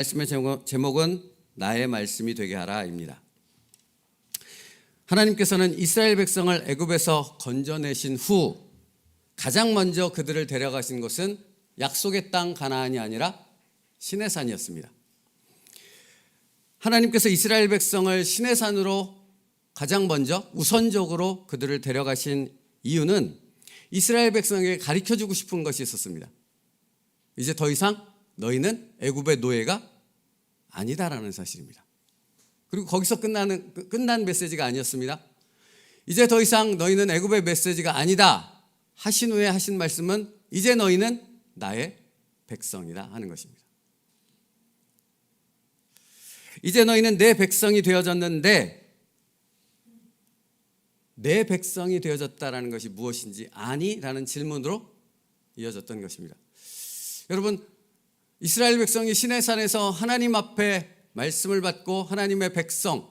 말씀의 제목은 나의 말씀이 되게 하라입니다. 하나님께서는 이스라엘 백성을 애굽에서 건져내신 후 가장 먼저 그들을 데려가신 곳은 약속의 땅 가나안이 아니라 시내산이었습니다. 하나님께서 이스라엘 백성을 시내산으로 가장 먼저 우선적으로 그들을 데려가신 이유는 이스라엘 백성에게 가르쳐주고 싶은 것이 있었습니다. 이제 더 이상 너희는 애굽의 노예가 아니다라는 사실입니다. 그리고 거기서 끝난 메시지가 아니었습니다. 이제 더 이상 너희는 애굽의 메시지가 아니다 하신 후에 하신 말씀은 이제 너희는 나의 백성이다 하는 것입니다. 이제 너희는 내 백성이 되어졌는데 내 백성이 되어졌다라는 것이 무엇인지 아니라는 질문으로 이어졌던 것입니다. 여러분, 이스라엘 백성이 시내산에서 하나님 앞에 말씀을 받고 하나님의 백성이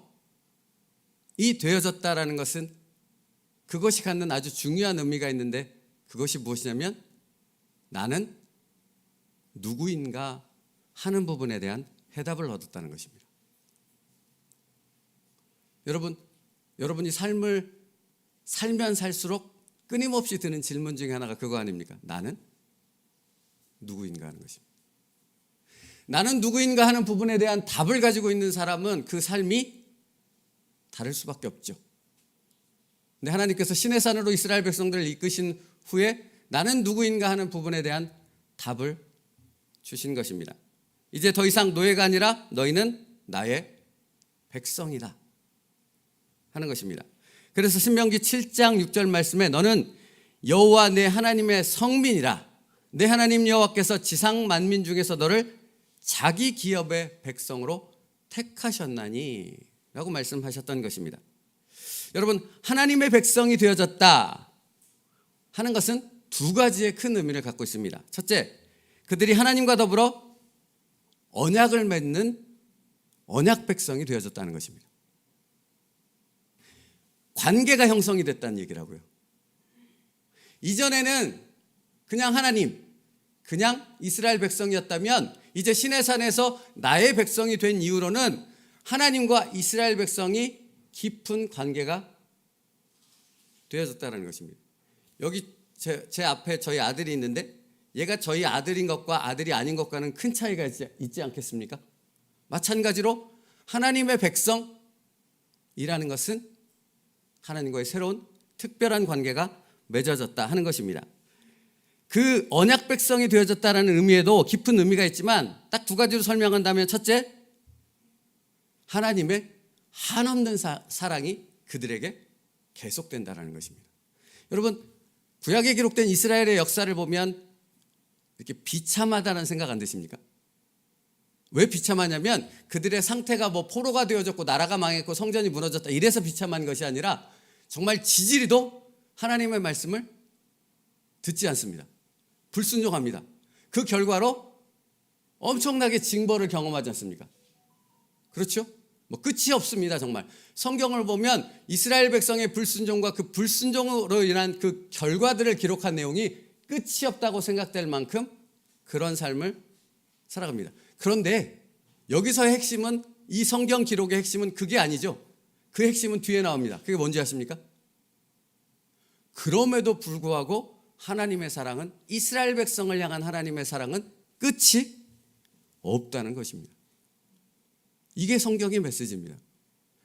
되어졌다라는 것은 그것이 갖는 아주 중요한 의미가 있는데 그것이 무엇이냐면 나는 누구인가 하는 부분에 대한 해답을 얻었다는 것입니다. 여러분이 삶을 살면 살수록 끊임없이 드는 질문 중에 하나가 그거 아닙니까? 나는 누구인가 하는 것입니다. 나는 누구인가 하는 부분에 대한 답을 가지고 있는 사람은 그 삶이 다를 수밖에 없죠. 근데 하나님께서 시내산으로 이스라엘 백성들을 이끄신 후에 나는 누구인가 하는 부분에 대한 답을 주신 것입니다. 이제 더 이상 노예가 아니라 너희는 나의 백성이다 하는 것입니다. 그래서 신명기 7장 6절 말씀에 너는 여호와 내 하나님의 성민이라 내 하나님 여호와께서 지상 만민 중에서 너를 자기 기업의 백성으로 택하셨나니 라고 말씀하셨던 것입니다. 여러분, 하나님의 백성이 되어졌다 하는 것은 두 가지의 큰 의미를 갖고 있습니다. 첫째, 그들이 하나님과 더불어 언약을 맺는 언약 백성이 되어졌다는 것입니다. 관계가 형성이 됐다는 얘기라고요. 이전에는 그냥 하나님, 그냥 이스라엘 백성이었다면 이제 시내산에서 나의 백성이 된 이후로는 하나님과 이스라엘 백성이 깊은 관계가 되어졌다는 것입니다. 여기 제 앞에 저희 아들이 있는데 얘가 저희 아들인 것과 아들이 아닌 것과는 큰 차이가 있지 않겠습니까? 마찬가지로 하나님의 백성이라는 것은 하나님과의 새로운 특별한 관계가 맺어졌다 하는 것입니다. 그 언약 백성이 되어졌다는 의미에도 깊은 의미가 있지만 딱 두 가지로 설명한다면 첫째, 하나님의 한없는 사랑이 그들에게 계속된다는 것입니다. 여러분, 구약에 기록된 이스라엘의 역사를 보면 이렇게 비참하다는 생각 안 드십니까? 왜 비참하냐면 그들의 상태가 포로가 되어졌고 나라가 망했고 성전이 무너졌다 이래서 비참한 것이 아니라 정말 지지리도 하나님의 말씀을 듣지 않습니다. 불순종합니다. 그 결과로 엄청나게 징벌을 경험하지 않습니까? 그렇죠? 끝이 없습니다. 정말 성경을 보면 이스라엘 백성의 불순종과 그 불순종으로 인한 그 결과들을 기록한 내용이 끝이 없다고 생각될 만큼 그런 삶을 살아갑니다. 그런데 여기서의 핵심은, 이 성경 기록의 핵심은 그게 아니죠. 그 핵심은 뒤에 나옵니다. 그게 뭔지 아십니까? 그럼에도 불구하고 하나님의 사랑은, 이스라엘 백성을 향한 하나님의 사랑은 끝이 없다는 것입니다. 이게 성경의 메시지입니다.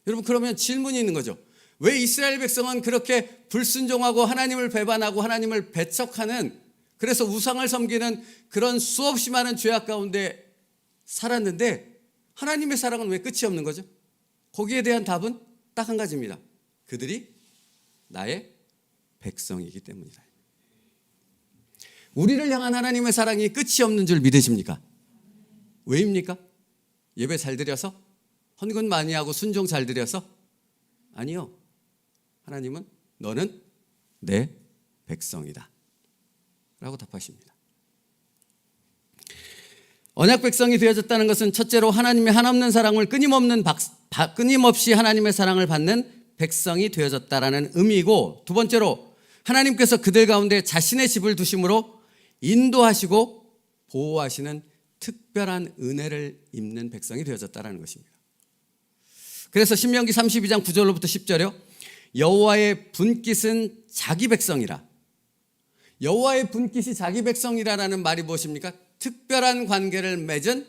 여러분, 그러면 질문이 있는 거죠. 왜 이스라엘 백성은 그렇게 불순종하고 하나님을 배반하고 하나님을 배척하는, 그래서 우상을 섬기는 그런 수없이 많은 죄악 가운데 살았는데 하나님의 사랑은 왜 끝이 없는 거죠? 거기에 대한 답은 딱 한 가지입니다. 그들이 나의 백성이기 때문이다. 우리를 향한 하나님의 사랑이 끝이 없는 줄 믿으십니까? 왜입니까? 예배 잘 드려서? 헌금 많이 하고 순종 잘 드려서? 아니요. 하나님은 너는 내 백성이다 라고 답하십니다. 언약 백성이 되어졌다는 것은 첫째로 하나님의 한없는 사랑을 끊임없이 하나님의 사랑을 받는 백성이 되어졌다라는 의미이고, 두 번째로 하나님께서 그들 가운데 자신의 집을 두심으로 인도하시고 보호하시는 특별한 은혜를 입는 백성이 되어졌다라는 것입니다. 그래서 신명기 32장 9절로부터 10절이요. 여호와의 분깃은 자기 백성이라. 여호와의 분깃이 자기 백성이라라는 말이 무엇입니까? 특별한 관계를 맺은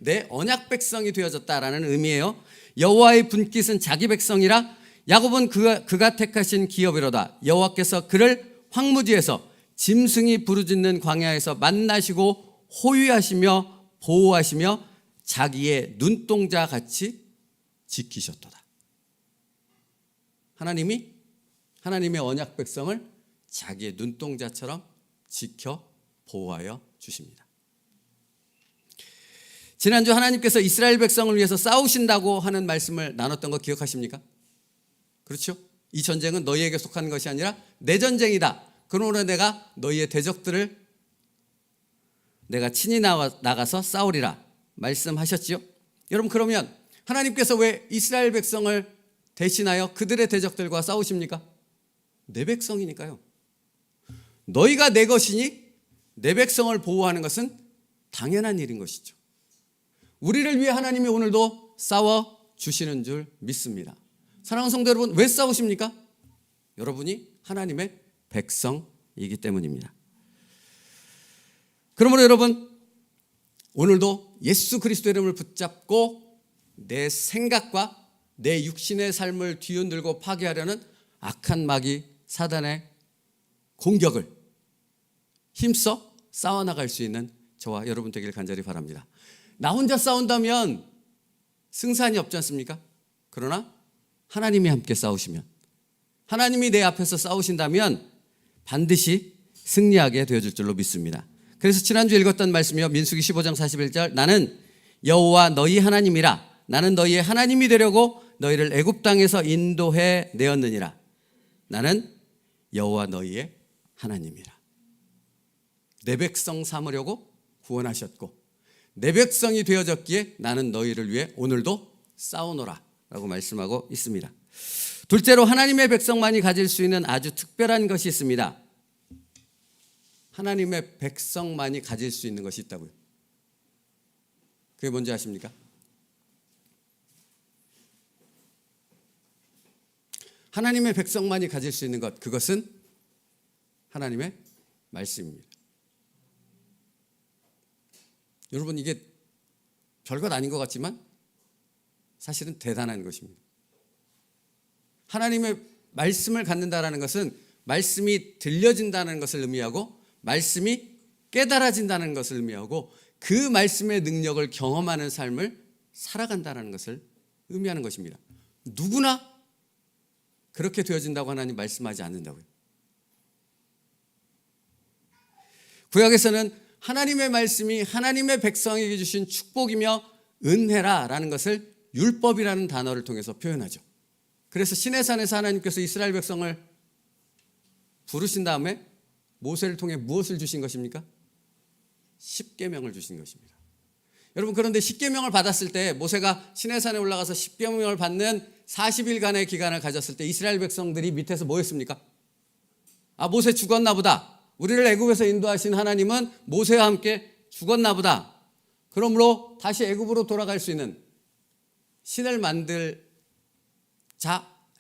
내 언약 백성이 되어졌다라는 의미예요. 여호와의 분깃은 자기 백성이라. 야곱은 그가 택하신 기업이로다. 여호와께서 그를 황무지에서 짐승이 부르짖는 광야에서 만나시고 호위하시며 보호하시며 자기의 눈동자 같이 지키셨도다. 하나님이 하나님의 언약 백성을 자기의 눈동자처럼 지켜 보호하여 주십니다. 지난주 하나님께서 이스라엘 백성을 위해서 싸우신다고 하는 말씀을 나눴던 거 기억하십니까? 그렇죠? 이 전쟁은 너희에게 속하는 것이 아니라 내 전쟁이다. 그러므로 내가 너희의 대적들을 내가 친히 나가서 싸우리라 말씀하셨지요. 여러분, 그러면 하나님께서 왜 이스라엘 백성을 대신하여 그들의 대적들과 싸우십니까? 내 백성이니까요. 너희가 내 것이니 내 백성을 보호하는 것은 당연한 일인 것이죠. 우리를 위해 하나님이 오늘도 싸워 주시는 줄 믿습니다. 사랑하는 성도 여러분, 왜 싸우십니까? 여러분이 하나님의 백성이기 때문입니다. 그러므로 여러분, 오늘도 예수 그리스도의 이름을 붙잡고 내 생각과 내 육신의 삶을 뒤흔들고 파괴하려는 악한 마귀 사단의 공격을 힘써 싸워나갈 수 있는 저와 여러분 되길 간절히 바랍니다. 나 혼자 싸운다면 승산이 없지 않습니까? 그러나 하나님이 함께 싸우시면, 하나님이 내 앞에서 싸우신다면 반드시 승리하게 되어줄 줄로 믿습니다. 그래서 지난주 읽었던 말씀이요, 민수기 15장 41절, 나는 여호와 너희 하나님이라. 나는 너희의 하나님이 되려고 너희를 애굽 땅에서 인도해 내었느니라. 나는 여호와 너희의 하나님이라. 내 백성 삼으려고 구원하셨고 내 백성이 되어졌기에 나는 너희를 위해 오늘도 싸우노라 라고 말씀하고 있습니다. 둘째로 하나님의 백성만이 가질 수 있는 아주 특별한 것이 있습니다. 하나님의 백성만이 가질 수 있는 것이 있다고요. 그게 뭔지 아십니까? 하나님의 백성만이 가질 수 있는 것, 그것은 하나님의 말씀입니다. 여러분, 이게 별것 아닌 것 같지만 사실은 대단한 것입니다. 하나님의 말씀을 갖는다라는 것은 말씀이 들려진다는 것을 의미하고 말씀이 깨달아진다는 것을 의미하고 그 말씀의 능력을 경험하는 삶을 살아간다는 것을 의미하는 것입니다. 누구나 그렇게 되어진다고 하나님 말씀하지 않는다고요. 구약에서는 하나님의 말씀이 하나님의 백성에게 주신 축복이며 은혜라라는 것을 율법이라는 단어를 통해서 표현하죠. 그래서 시내산에서 하나님께서 이스라엘 백성을 부르신 다음에 모세를 통해 무엇을 주신 것입니까? 십계명을 주신 것입니다. 여러분, 그런데 십계명을 받았을 때 모세가 시내산에 올라가서 십계명을 받는 40일간의 기간을 가졌을 때 이스라엘 백성들이 밑에서 뭐 했습니까? 아, 모세 죽었나 보다. 우리를 애굽에서 인도하신 하나님은 모세와 함께 죽었나 보다. 그러므로 다시 애굽으로 돌아갈 수 있는 신을 만들자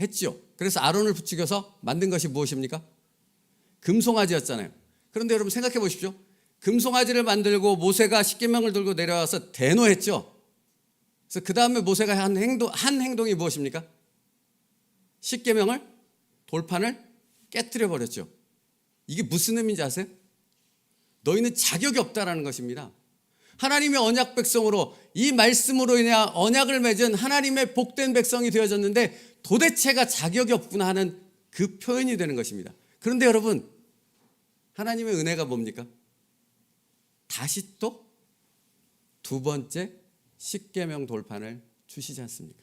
했죠. 그래서 아론을 부추겨서 만든 것이 무엇입니까? 금송아지였잖아요. 그런데 여러분 생각해 보십시오. 금송아지를 만들고 모세가 십계명을 들고 내려와서 대노했죠. 그래서 그 다음에 모세가 한 행동이 무엇입니까? 십계명을, 돌판을 깨뜨려 버렸죠. 이게 무슨 의미인지 아세요? 너희는 자격이 없다라는 것입니다. 하나님의 언약 백성으로 이 말씀으로 인해 언약을 맺은 하나님의 복된 백성이 되어졌는데 도대체가 자격이 없구나 하는 그 표현이 되는 것입니다. 그런데 여러분, 하나님의 은혜가 뭡니까? 다시 또 두 번째 십계명 돌판을 주시지 않습니까?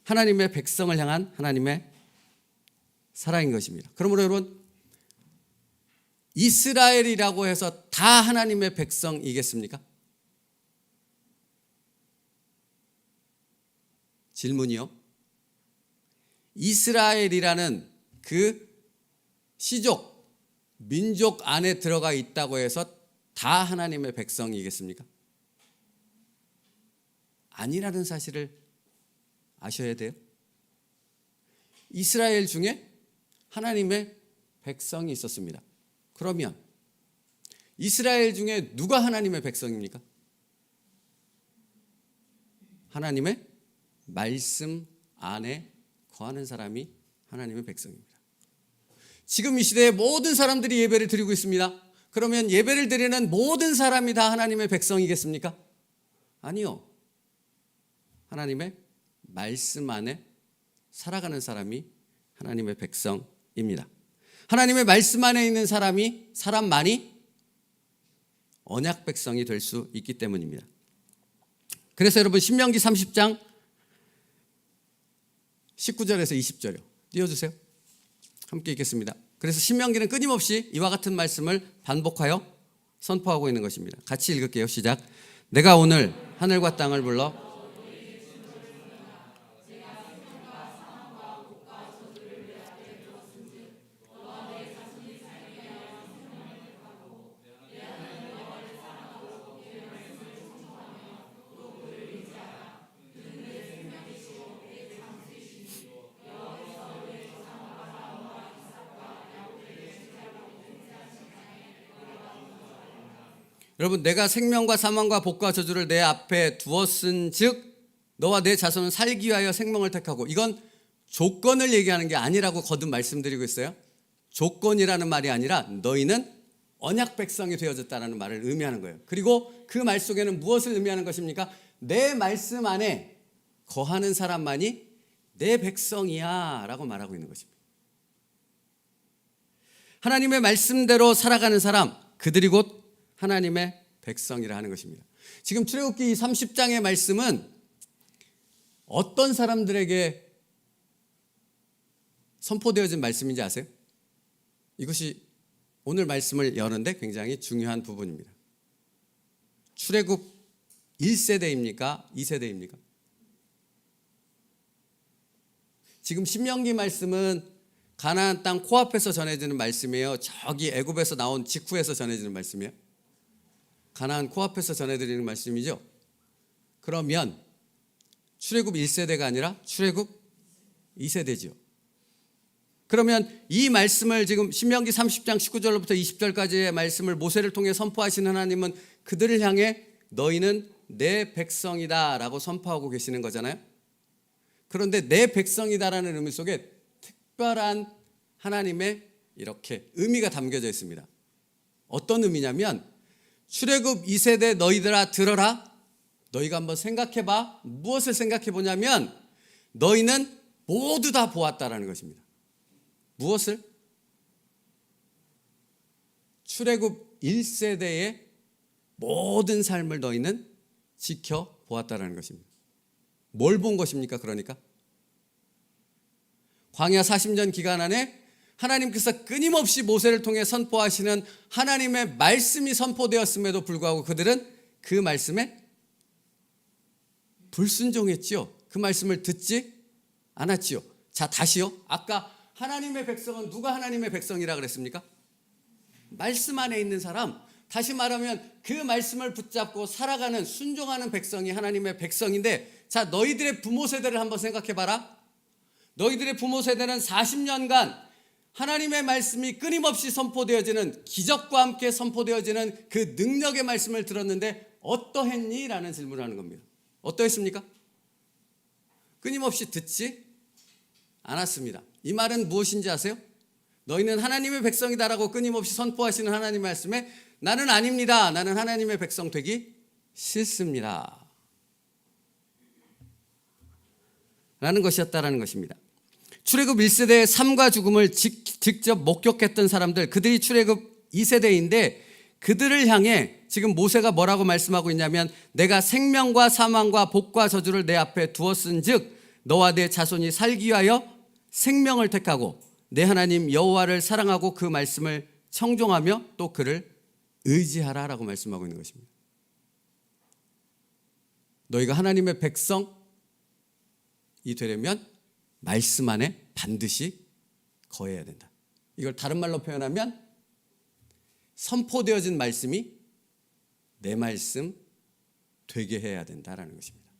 하나님의 백성을 향한 하나님의 사랑인 것입니다. 그러므로 여러분, 이스라엘이라고 해서 다 하나님의 백성이겠습니까? 질문이요. 이스라엘이라는 그 시족, 민족 안에 들어가 있다고 해서 다 하나님의 백성이겠습니까? 아니라는 사실을 아셔야 돼요. 이스라엘 중에 하나님의 백성이 있었습니다. 그러면 이스라엘 중에 누가 하나님의 백성입니까? 하나님의 말씀 안에 거하는 사람이 하나님의 백성입니다. 지금 이 시대에 모든 사람들이 예배를 드리고 있습니다. 그러면 예배를 드리는 모든 사람이 다 하나님의 백성이겠습니까? 아니요. 하나님의 말씀 안에 살아가는 사람이 하나님의 백성입니다. 하나님의 말씀 안에 있는 사람만이 언약 백성이 될 수 있기 때문입니다. 그래서 여러분 신명기 30장 19절에서 20절이요. 띄워주세요. 함께 읽겠습니다. 그래서 신명기는 끊임없이 이와 같은 말씀을 반복하여 선포하고 있는 것입니다. 같이 읽을게요. 시작. 내가 오늘 하늘과 땅을 불러 여러분, 내가 생명과 사망과 복과 저주를 내 앞에 두었은즉 너와 내 자손은 살기 위하여 생명을 택하고, 이건 조건을 얘기하는 게 아니라고 거듭 말씀드리고 있어요. 조건이라는 말이 아니라 너희는 언약 백성이 되어졌다는 말을 의미하는 거예요. 그리고 그 말 속에는 무엇을 의미하는 것입니까? 내 말씀 안에 거하는 사람만이 내 백성이야 라고 말하고 있는 것입니다. 하나님의 말씀대로 살아가는 사람, 그들이 곧 하나님의 백성이라 하는 것입니다. 지금 출애굽기 30장의 말씀은 어떤 사람들에게 선포되어진 말씀인지 아세요? 이것이 오늘 말씀을 여는데 굉장히 중요한 부분입니다. 출애굽 1세대입니까? 2세대입니까? 지금 신명기 말씀은 가나안 땅 코앞에서 전해지는 말씀이에요. 저기 애굽에서 나온 직후에서 전해지는 말씀이에요. 가나안 코앞에서 전해드리는 말씀이죠. 그러면 출애굽 1세대가 아니라 출애굽 2세대죠. 그러면 이 말씀을 지금 신명기 30장 19절로부터 20절까지의 말씀을 모세를 통해 선포하시는 하나님은 그들을 향해 너희는 내 백성이다 라고 선포하고 계시는 거잖아요. 그런데 내 백성이다라는 의미 속에 특별한 하나님의 이렇게 의미가 담겨져 있습니다. 어떤 의미냐면 출애굽 2세대 너희들아 들어라. 너희가 한번 생각해봐. 무엇을 생각해보냐면 너희는 모두 다 보았다라는 것입니다. 무엇을? 출애굽 1세대의 모든 삶을 너희는 지켜보았다라는 것입니다. 뭘 본 것입니까? 그러니까 광야 40년 기간 안에 하나님께서 끊임없이 모세를 통해 선포하시는 하나님의 말씀이 선포되었음에도 불구하고 그들은 그 말씀에 불순종했지요. 그 말씀을 듣지 않았지요. 자, 다시요. 아까 하나님의 백성은 누가 하나님의 백성이라 그랬습니까? 말씀 안에 있는 사람. 다시 말하면 그 말씀을 붙잡고 살아가는 순종하는 백성이 하나님의 백성인데, 자, 너희들의 부모 세대를 한번 생각해봐라. 너희들의 부모 세대는 40년간 하나님의 말씀이 끊임없이 선포되어지는, 기적과 함께 선포되어지는 그 능력의 말씀을 들었는데 어떠했니? 라는 질문을 하는 겁니다. 어떠했습니까? 끊임없이 듣지 않았습니다. 이 말은 무엇인지 아세요? 너희는 하나님의 백성이다라고 끊임없이 선포하시는 하나님의 말씀에 나는 아닙니다. 나는 하나님의 백성 되기 싫습니다. 라는 것이었다라는 것입니다. 출애굽 1세대의 삶과 죽음을 직접 목격했던 사람들, 그들이 출애굽 2세대인데 그들을 향해 지금 모세가 뭐라고 말씀하고 있냐면 내가 생명과 사망과 복과 저주를 내 앞에 두었은즉 너와 내 자손이 살기 위하여 생명을 택하고 내 하나님 여호와를 사랑하고 그 말씀을 청종하며 또 그를 의지하라라고 말씀하고 있는 것입니다. 너희가 하나님의 백성이 되려면 말씀 안에 반드시 거해야 된다. 이걸 다른 말로 표현하면 선포되어진 말씀이 내 말씀 되게 해야 된다라는 것입니다.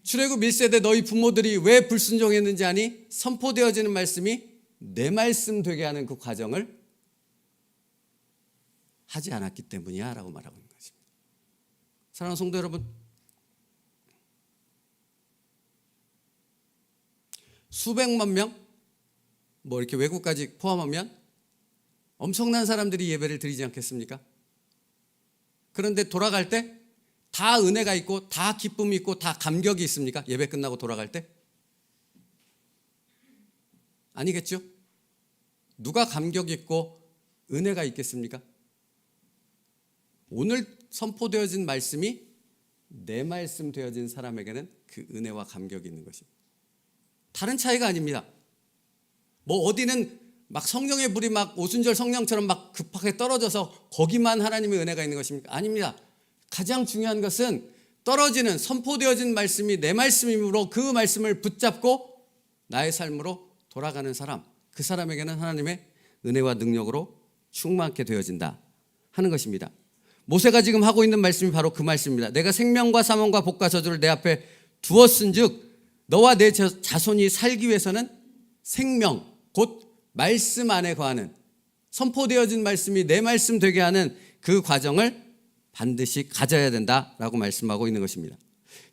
출애굽 1세대 너희 부모들이 왜 불순종했는지 아니? 선포되어지는 말씀이 내 말씀 되게 하는 그 과정을 하지 않았기 때문이야 라고 말하고 있는 것입니다. 사랑하는 성도 여러분, 수백만 명, 이렇게 외국까지 포함하면 엄청난 사람들이 예배를 드리지 않겠습니까? 그런데 돌아갈 때 다 은혜가 있고 다 기쁨이 있고 다 감격이 있습니까? 예배 끝나고 돌아갈 때? 아니겠죠? 누가 감격 있고 은혜가 있겠습니까? 오늘 선포되어진 말씀이 내 말씀 되어진 사람에게는 그 은혜와 감격이 있는 것입니다. 다른 차이가 아닙니다. 어디는 막 성령의 불이 막 오순절 성령처럼 막 급하게 떨어져서 거기만 하나님의 은혜가 있는 것입니까? 아닙니다. 가장 중요한 것은 떨어지는 선포되어진 말씀이 내 말씀이므로 그 말씀을 붙잡고 나의 삶으로 돌아가는 사람, 그 사람에게는 하나님의 은혜와 능력으로 충만케 되어진다 하는 것입니다. 모세가 지금 하고 있는 말씀이 바로 그 말씀입니다. 내가 생명과 사망과 복과 저주를 내 앞에 두었은즉 너와 내 자손이 살기 위해서는 생명, 곧 말씀 안에 거하는, 선포되어진 말씀이 내 말씀 되게 하는 그 과정을 반드시 가져야 된다라고 말씀하고 있는 것입니다.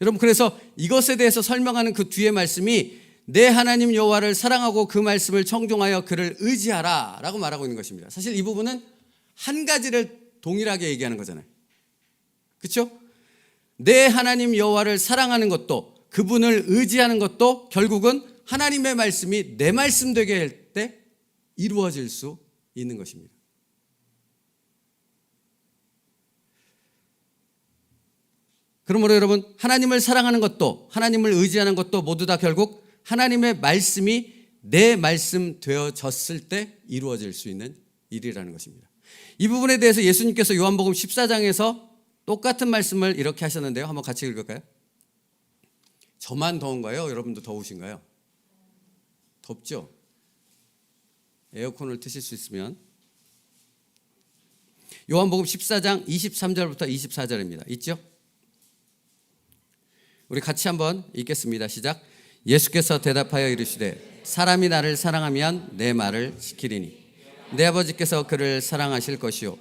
여러분, 그래서 이것에 대해서 설명하는 그 뒤에 말씀이 내 하나님 여호와를 사랑하고 그 말씀을 청종하여 그를 의지하라 라고 말하고 있는 것입니다. 사실 이 부분은 한 가지를 동일하게 얘기하는 거잖아요. 그렇죠? 내 하나님 여호와를 사랑하는 것도, 그분을 의지하는 것도 결국은 하나님의 말씀이 내 말씀 되게 할 때 이루어질 수 있는 것입니다. 그러므로 여러분, 하나님을 사랑하는 것도 하나님을 의지하는 것도 모두 다 결국 하나님의 말씀이 내 말씀 되어졌을 때 이루어질 수 있는 일이라는 것입니다. 이 부분에 대해서 예수님께서 요한복음 14장에서 똑같은 말씀을 이렇게 하셨는데요. 한번 같이 읽을까요? 저만 더운가요? 여러분도 더우신가요? 덥죠? 에어컨을 트실 수 있으면. 요한복음 14장 23절부터 24절입니다. 있죠? 우리 같이 한번 읽겠습니다. 시작. 예수께서 대답하여 이르시되 사람이 나를 사랑하면 내 말을 지키리니 내 아버지께서 그를 사랑하실 것이요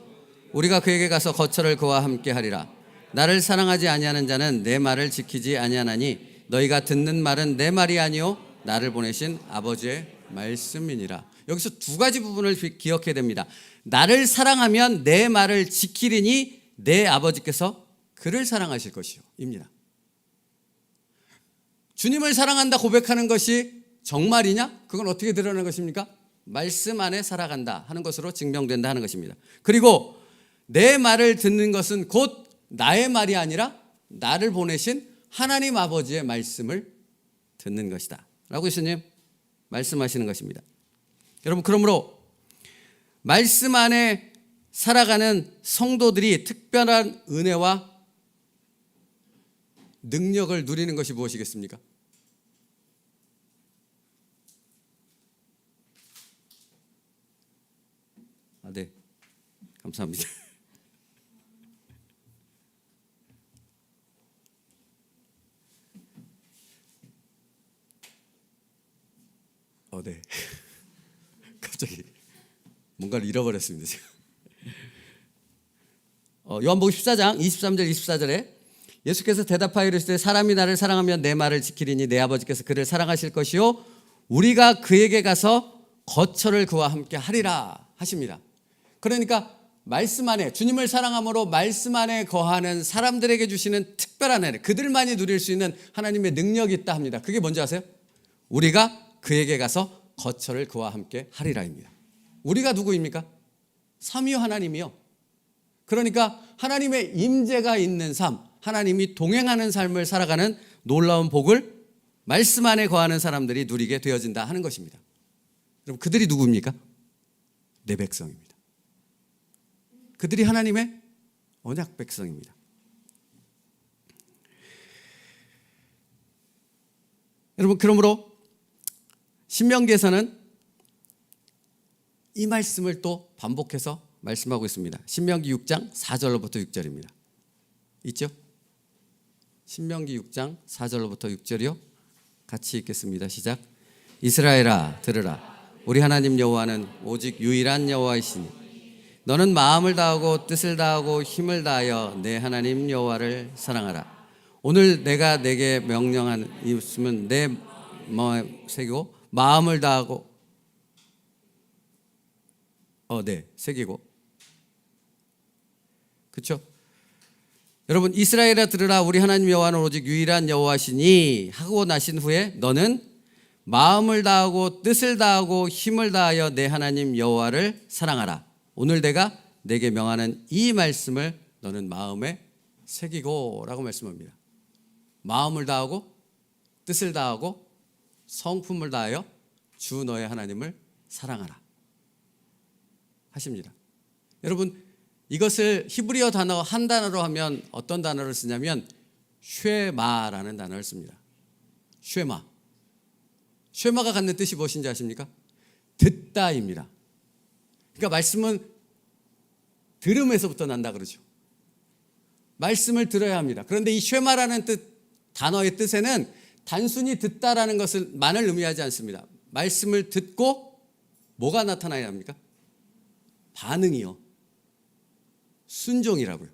우리가 그에게 가서 거처를 그와 함께 하리라. 나를 사랑하지 아니하는 자는 내 말을 지키지 아니하나니 너희가 듣는 말은 내 말이 아니요 나를 보내신 아버지의 말씀이니라. 여기서 두 가지 부분을 기억해야 됩니다. 나를 사랑하면 내 말을 지키리니 내 아버지께서 그를 사랑하실 것이요 입니다. 주님을 사랑한다 고백하는 것이 정말이냐? 그건 어떻게 드러나는 것입니까? 말씀 안에 살아간다 하는 것으로 증명된다 하는 것입니다. 그리고 내 말을 듣는 것은 곧 나의 말이 아니라 나를 보내신 하나님 아버지의 말씀을 듣는 것이다 라고 예수님 말씀하시는 것입니다. 여러분, 그러므로 말씀 안에 살아가는 성도들이 특별한 은혜와 능력을 누리는 것이 무엇이겠습니까? 네, 감사합니다. 네. 갑자기 뭔가를 잃어버렸습니다. 제가. 요한복음 14장 23절 24절에 예수께서 대답하여 이르시되 사람이 나를 사랑하면 내 말을 지키리니 내 아버지께서 그를 사랑하실 것이요 우리가 그에게 가서 거처를 그와 함께 하리라 하십니다. 그러니까 말씀 안에, 주님을 사랑함으로 말씀 안에 거하는 사람들에게 주시는 특별한 은혜, 그들만이 누릴 수 있는 하나님의 능력이 있다 합니다. 그게 뭔지 아세요? 우리가 그에게 가서 거처를 그와 함께 하리라입니다. 우리가 누구입니까? 삼위의 하나님이요. 그러니까 하나님의 임재가 있는 삶, 하나님이 동행하는 삶을 살아가는 놀라운 복을 말씀 안에 거하는 사람들이 누리게 되어진다 하는 것입니다. 그럼 그들이 누구입니까? 내 백성입니다. 그들이 하나님의 언약 백성입니다. 여러분, 그러므로 신명기에서는 이 말씀을 또 반복해서 말씀하고 있습니다. 신명기 6장 4절로부터 6절입니다. 있죠? 신명기 6장 4절로부터 6절이요. 같이 읽겠습니다. 시작. 이스라엘아 들으라. 우리 하나님 여호와는 오직 유일한 여호와이시니 너는 마음을 다하고 뜻을 다하고 힘을 다하여 내 하나님 여호와를 사랑하라. 오늘 내가 내게 명령한 이웃은 내 마음에 새기고 마음을 다하고 새기고 그렇죠? 여러분 이스라엘아 들으라. 우리 하나님 여호와는 오직 유일한 여호와시니 하고 나신 후에 너는 마음을 다하고 뜻을 다하고 힘을 다하여 내 하나님 여호와를 사랑하라. 오늘 내가 내게 명하는 이 말씀을 너는 마음에 새기고 라고 말씀합니다. 마음을 다하고 뜻을 다하고 성품을 다하여 주 너의 하나님을 사랑하라 하십니다. 여러분 이것을 히브리어 단어 한 단어로 하면 어떤 단어를 쓰냐면 쉐마라는 단어를 씁니다. 쉐마가 갖는 뜻이 무엇인지 아십니까? 듣다입니다. 그러니까 말씀은 들음에서부터 난다 그러죠. 말씀을 들어야 합니다. 그런데 이 쉐마라는 단어의 뜻에는 단순히 듣다라는 것만을 의미하지 않습니다. 말씀을 듣고 뭐가 나타나야 합니까? 반응이요. 순종이라고요.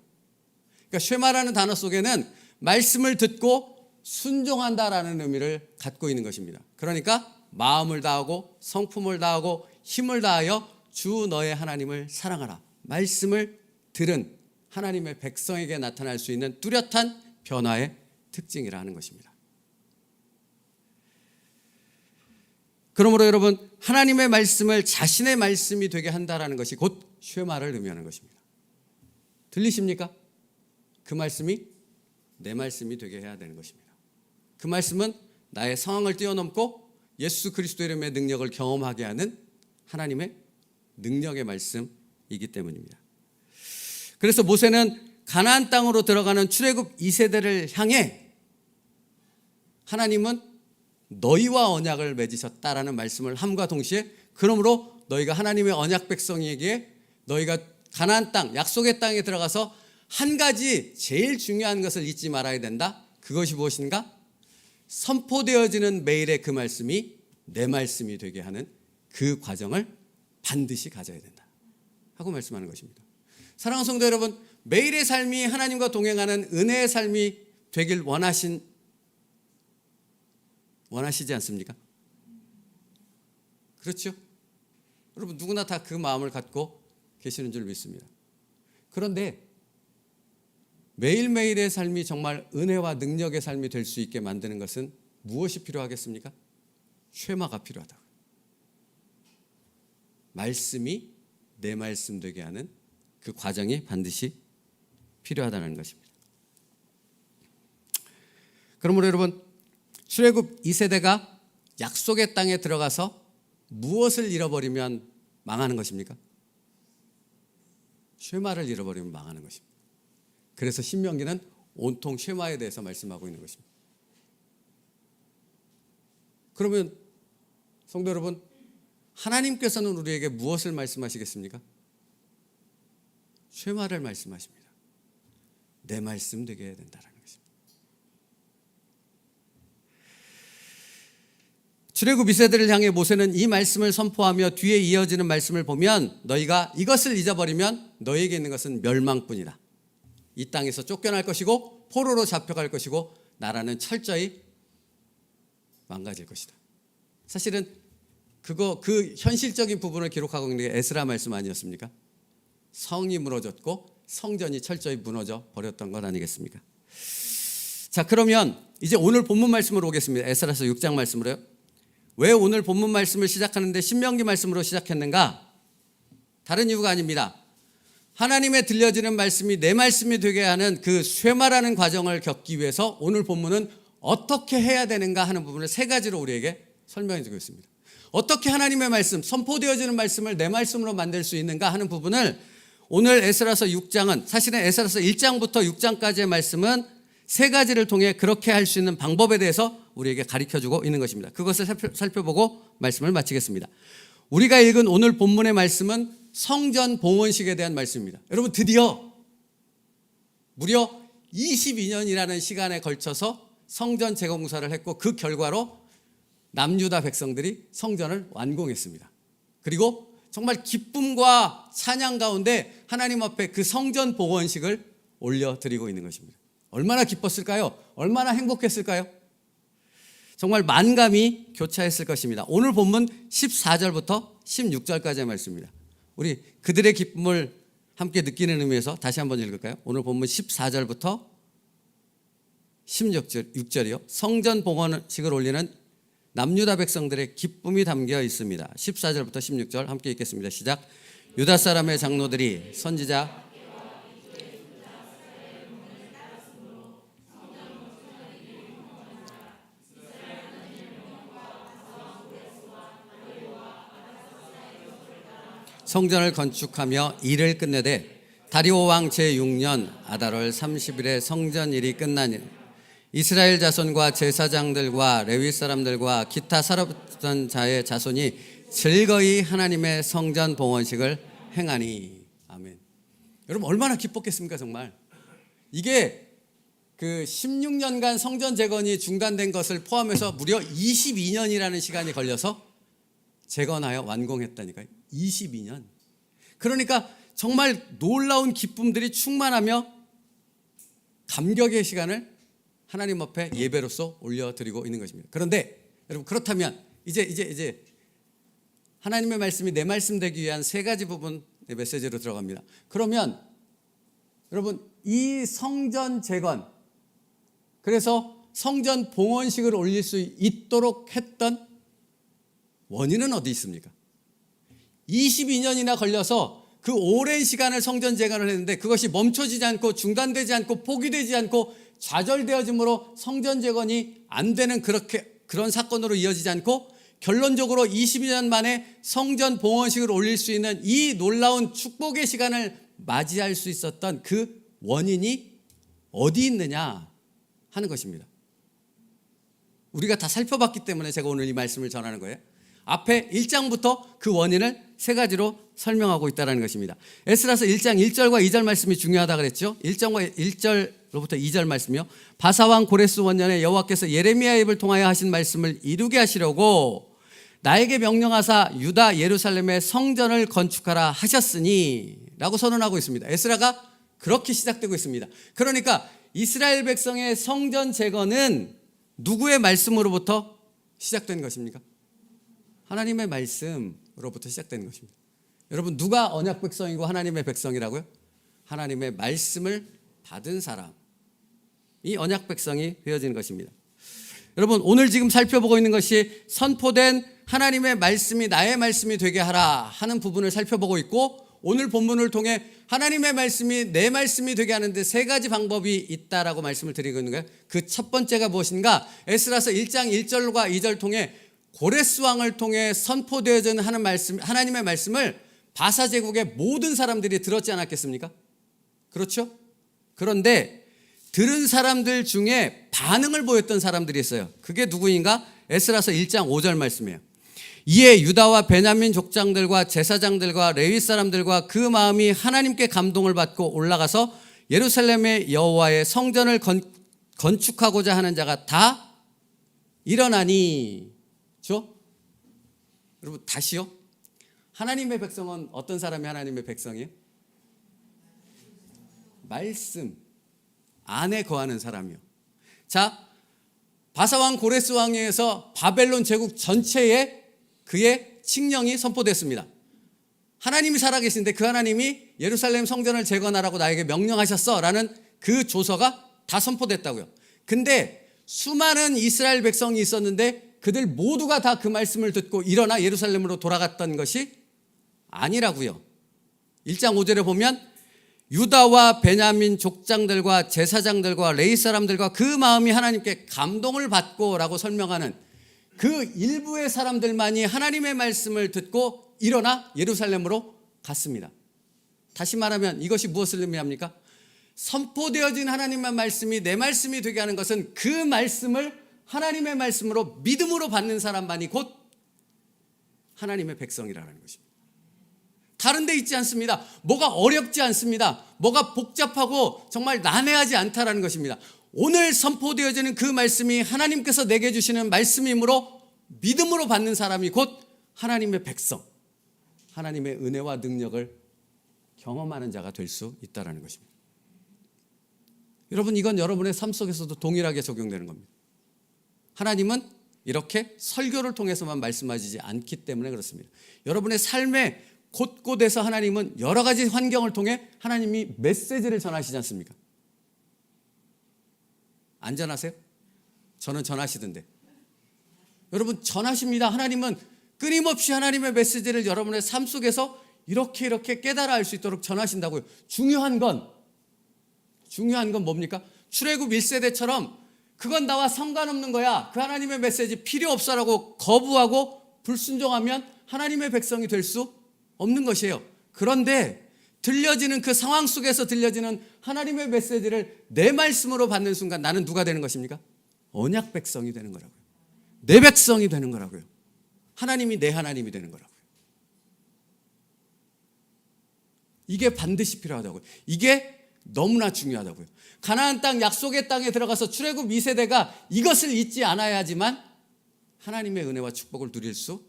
그러니까 쉐마라는 단어 속에는 말씀을 듣고 순종한다라는 의미를 갖고 있는 것입니다. 그러니까 마음을 다하고 성품을 다하고 힘을 다하여 주 너의 하나님을 사랑하라. 말씀을 들은 하나님의 백성에게 나타날 수 있는 뚜렷한 변화의 특징이라 하는 것입니다. 그러므로 여러분 하나님의 말씀을 자신의 말씀이 되게 한다라는 것이 곧 쉐마를 의미하는 것입니다. 들리십니까? 그 말씀이 내 말씀이 되게 해야 되는 것입니다. 그 말씀은 나의 상황을 뛰어넘고 예수 그리스도 이름의 능력을 경험하게 하는 하나님의 능력의 말씀이기 때문입니다. 그래서 모세는 가나안 땅으로 들어가는 출애굽 2세대를 향해 하나님은 너희와 언약을 맺으셨다라는 말씀을 함과 동시에 그러므로 너희가 하나님의 언약 백성에게 너희가 가나안 땅, 약속의 땅에 들어가서 한 가지 제일 중요한 것을 잊지 말아야 된다. 그것이 무엇인가? 선포되어지는 매일의 그 말씀이 내 말씀이 되게 하는 그 과정을 반드시 가져야 된다 하고 말씀하는 것입니다. 사랑하는 성도 여러분, 매일의 삶이 하나님과 동행하는 은혜의 삶이 되길 원하시지 않습니까? 그렇죠? 여러분 누구나 다 그 마음을 갖고 계시는 줄 믿습니다. 그런데 매일매일의 삶이 정말 은혜와 능력의 삶이 될 수 있게 만드는 것은 무엇이 필요하겠습니까? 쉐마가 필요하다. 말씀이 내 말씀 되게 하는 그 과정이 반드시 필요하다는 것입니다. 그러므로 여러분 출애굽 2세대가 약속의 땅에 들어가서 무엇을 잃어버리면 망하는 것입니까? 쉐마를 잃어버리면 망하는 것입니다. 그래서 신명기는 온통 쉐마에 대해서 말씀하고 있는 것입니다. 그러면 성도 여러분, 하나님께서는 우리에게 무엇을 말씀하시겠습니까? 쉐마를 말씀하십니다. 내 말씀 되게 해야 된다는 것입니다. 출애굽 2세대를 향해 모세는 이 말씀을 선포하며 뒤에 이어지는 말씀을 보면 너희가 이것을 잊어버리면 너희에게 있는 것은 멸망뿐이다. 이 땅에서 쫓겨날 것이고 포로로 잡혀갈 것이고 나라는 철저히 망가질 것이다. 사실은 그 현실적인 부분을 기록하고 있는 게 에스라 말씀 아니었습니까? 성이 무너졌고 성전이 철저히 무너져 버렸던 것 아니겠습니까? 자, 그러면 이제 오늘 본문 말씀으로 오겠습니다. 에스라서 6장 말씀으로요. 왜 오늘 본문 말씀을 시작하는데 신명기 말씀으로 시작했는가? 다른 이유가 아닙니다. 하나님의 들려지는 말씀이 내 말씀이 되게 하는 그 쉐마라는 과정을 겪기 위해서 오늘 본문은 어떻게 해야 되는가 하는 부분을 세 가지로 우리에게 설명해 주고 있습니다. 어떻게 하나님의 말씀, 선포되어지는 말씀을 내 말씀으로 만들 수 있는가 하는 부분을 오늘 에스라서 6장은 사실은 에스라서 1장부터 6장까지의 말씀은 세 가지를 통해 그렇게 할 수 있는 방법에 대해서 우리에게 가르쳐주고 있는 것입니다. 그것을 살펴보고 말씀을 마치겠습니다. 우리가 읽은 오늘 본문의 말씀은 성전 봉헌식에 대한 말씀입니다. 여러분, 드디어 무려 22년이라는 시간에 걸쳐서 성전 재건공사를 했고, 그 결과로 남유다 백성들이 성전을 완공했습니다. 그리고 정말 기쁨과 찬양 가운데 하나님 앞에 그 성전 봉헌식을 올려드리고 있는 것입니다. 얼마나 기뻤을까요? 얼마나 행복했을까요? 정말 만감이 교차했을 것입니다. 오늘 본문 14절부터 16절까지의 말씀입니다. 우리 그들의 기쁨을 함께 느끼는 의미에서 다시 한번 읽을까요? 오늘 본문 14절부터 16절이요. 성전 봉헌식을 올리는 남유다 백성들의 기쁨이 담겨 있습니다. 14절부터 16절 함께 읽겠습니다. 시작. 유다 사람의 장로들이 선지자 성전을 건축하며 일을 끝내되 다리오 왕 제6년 아달월 30일에 성전 일이 끝나니 이스라엘 자손과 제사장들과 레위 사람들과 기타 살았던 자의 자손이 즐거이 하나님의 성전 봉헌식을 행하니. 아멘. 여러분, 얼마나 기뻤겠습니까? 정말 이게 그 16년간 성전 재건이 중단된 것을 포함해서 무려 22년이라는 시간이 걸려서 재건하여 완공했다니까요. 22년. 그러니까 정말 놀라운 기쁨들이 충만하며 감격의 시간을 하나님 앞에 예배로서 올려드리고 있는 것입니다. 그런데 여러분, 그렇다면 이제 하나님의 말씀이 내 말씀 되기 위한 세 가지 부분의 메시지로 들어갑니다. 그러면 여러분, 이 성전 재건, 그래서 성전 봉헌식을 올릴 수 있도록 했던 원인은 어디 있습니까? 22년이나 걸려서 그 오랜 시간을 성전 재건을 했는데 그것이 멈춰지지 않고 중단되지 않고 포기되지 않고 좌절되어짐으로 성전 재건이 안 되는 그런 사건으로 이어지지 않고 결론적으로 22년 만에 성전 봉헌식을 올릴 수 있는 이 놀라운 축복의 시간을 맞이할 수 있었던 그 원인이 어디 있느냐 하는 것입니다. 우리가 다 살펴봤기 때문에 제가 오늘 이 말씀을 전하는 거예요. 앞에 1장부터 그 원인을 세 가지로 설명하고 있다는 것입니다. 에스라서 1장 1절과 2절 말씀이 중요하다고 그랬죠. 1장과 1절로부터 2절 말씀이요. 바사왕 고레스 원년에 여호와께서 예레미야 입을 통하여 하신 말씀을 이루게 하시려고 나에게 명령하사 유다 예루살렘의 성전을 건축하라 하셨으니 라고 선언하고 있습니다. 에스라가 그렇게 시작되고 있습니다. 그러니까 이스라엘 백성의 성전 재건은 누구의 말씀으로부터 시작된 것입니까? 하나님의 말씀으로부터 시작되는 것입니다. 여러분, 누가 언약 백성이고 하나님의 백성이라고요? 하나님의 말씀을 받은 사람이 언약 백성이 되어지는 것입니다. 여러분, 오늘 지금 살펴보고 있는 것이 선포된 하나님의 말씀이 나의 말씀이 되게 하라 하는 부분을 살펴보고 있고, 오늘 본문을 통해 하나님의 말씀이 내 말씀이 되게 하는데 세 가지 방법이 있다라고 말씀을 드리고 있는 거예요. 그 첫 번째가 무엇인가? 에스라서 1장 1절과 2절 통해 고레스 왕을 통해 선포되어진 하나님의 말씀을 바사 제국의 모든 사람들이 들었지 않았겠습니까? 그렇죠? 그런데 들은 사람들 중에 반응을 보였던 사람들이 있어요. 그게 누구인가? 에스라서 1장 5절 말씀이에요. 이에 유다와 베냐민 족장들과 제사장들과 레위 사람들과 그 마음이 하나님께 감동을 받고 올라가서 예루살렘의 여호와의 성전을 건축하고자 하는 자가 다 일어나니. 그렇죠? 여러분, 다시요. 하나님의 백성은 어떤 사람이 하나님의 백성이에요? 말씀 안에 거하는 사람이요. 자, 바사왕 고레스 왕에 의해서 바벨론 제국 전체에 그의 칙령이 선포됐습니다. 하나님이 살아계신데 그 하나님이 예루살렘 성전을 재건하라고 나에게 명령하셨어 라는 그 조서가 다 선포됐다고요. 근데 수많은 이스라엘 백성이 있었는데 그들 모두가 다 그 말씀을 듣고 일어나 예루살렘으로 돌아갔던 것이 아니라고요. 1장 5절에 보면 유다와 베냐민 족장들과 제사장들과 레위 사람들과 그 마음이 하나님께 감동을 받고 라고 설명하는 그 일부의 사람들만이 하나님의 말씀을 듣고 일어나 예루살렘으로 갔습니다. 다시 말하면 이것이 무엇을 의미합니까? 선포되어진 하나님의 말씀이 내 말씀이 되게 하는 것은 그 말씀을 하나님의 말씀으로 믿음으로 받는 사람만이 곧 하나님의 백성이라는 것입니다. 다른 데 있지 않습니다. 뭐가 어렵지 않습니다. 뭐가 복잡하고 정말 난해하지 않다라는 것입니다. 오늘 선포되어지는 그 말씀이 하나님께서 내게 주시는 말씀이므로 믿음으로 받는 사람이 곧 하나님의 백성, 하나님의 은혜와 능력을 경험하는 자가 될 수 있다는 것입니다. 여러분, 이건 여러분의 삶 속에서도 동일하게 적용되는 겁니다. 하나님은 이렇게 설교를 통해서만 말씀하시지 않기 때문에 그렇습니다. 여러분의 삶의 곳곳에서 하나님은 여러 가지 환경을 통해 하나님이 메시지를 전하시지 않습니까? 안 전하세요? 저는 전하시던데. 여러분, 전하십니다. 하나님은 끊임없이 하나님의 메시지를 여러분의 삶 속에서 이렇게 깨달아 알 수 있도록 전하신다고요. 중요한 건 뭡니까? 출애굽 1세대처럼 그건 나와 상관없는 거야, 그 하나님의 메시지 필요 없어라고 거부하고 불순종하면 하나님의 백성이 될 수 없는 것이에요. 그런데 들려지는 그 상황 속에서 들려지는 하나님의 메시지를 내 말씀으로 받는 순간 나는 누가 되는 것입니까? 언약 백성이 되는 거라고요. 내 백성이 되는 거라고요. 하나님이 내 하나님이 되는 거라고요. 이게 반드시 필요하다고요. 이게 너무나 중요하다고요. 가나안 땅, 약속의 땅에 들어가서 출애굽 2세대가 이것을 잊지 않아야 하지만 하나님의 은혜와 축복을 누릴 수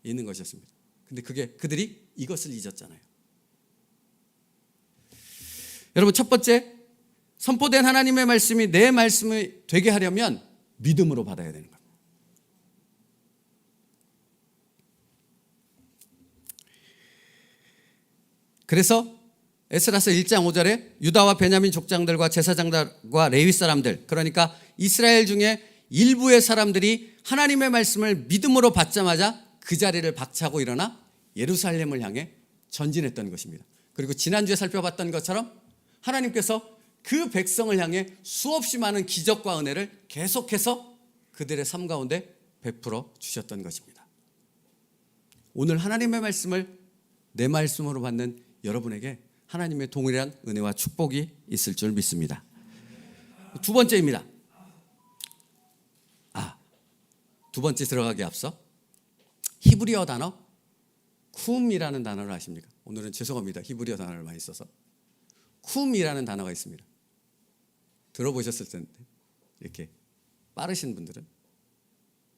있는 것이었습니다. 근데 그들이 이것을 잊었잖아요. 여러분, 첫 번째, 선포된 하나님의 말씀이 내 말씀이 되게 하려면 믿음으로 받아야 되는 겁니다. 그래서 에스라서 1장 5절에 유다와 베냐민 족장들과 제사장들과 레위 사람들, 그러니까 이스라엘 중에 일부의 사람들이 하나님의 말씀을 믿음으로 받자마자 그 자리를 박차고 일어나 예루살렘을 향해 전진했던 것입니다. 그리고 지난주에 살펴봤던 것처럼 하나님께서 그 백성을 향해 수없이 많은 기적과 은혜를 계속해서 그들의 삶 가운데 베풀어 주셨던 것입니다. 오늘 하나님의 말씀을 내 말씀으로 받는 여러분에게 하나님의 동일한 은혜와 축복이 있을 줄 믿습니다. 두 번째입니다. 두 번째 들어가기 앞서 히브리어 단어 쿰이라는 단어를 아십니까? 오늘은 죄송합니다. 히브리어 단어를 많이 써서. 쿰이라는 단어가 있습니다. 들어보셨을 텐데 이렇게 빠르신 분들은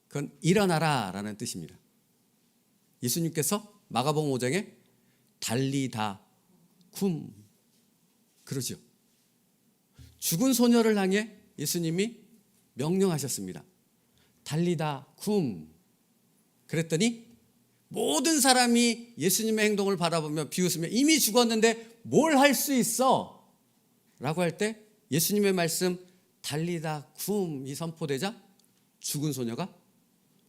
그건 일어나라 라는 뜻입니다. 예수님께서 마가복음 5장에 달리다 쿰 그러죠. 죽은 소녀를 향해 예수님이 명령하셨습니다. 달리다 쿰. 그랬더니 모든 사람이 예수님의 행동을 바라보며 비웃으며 이미 죽었는데 뭘 할 수 있어? 라고 할 때 예수님의 말씀 달리다 쿰이 선포되자 죽은 소녀가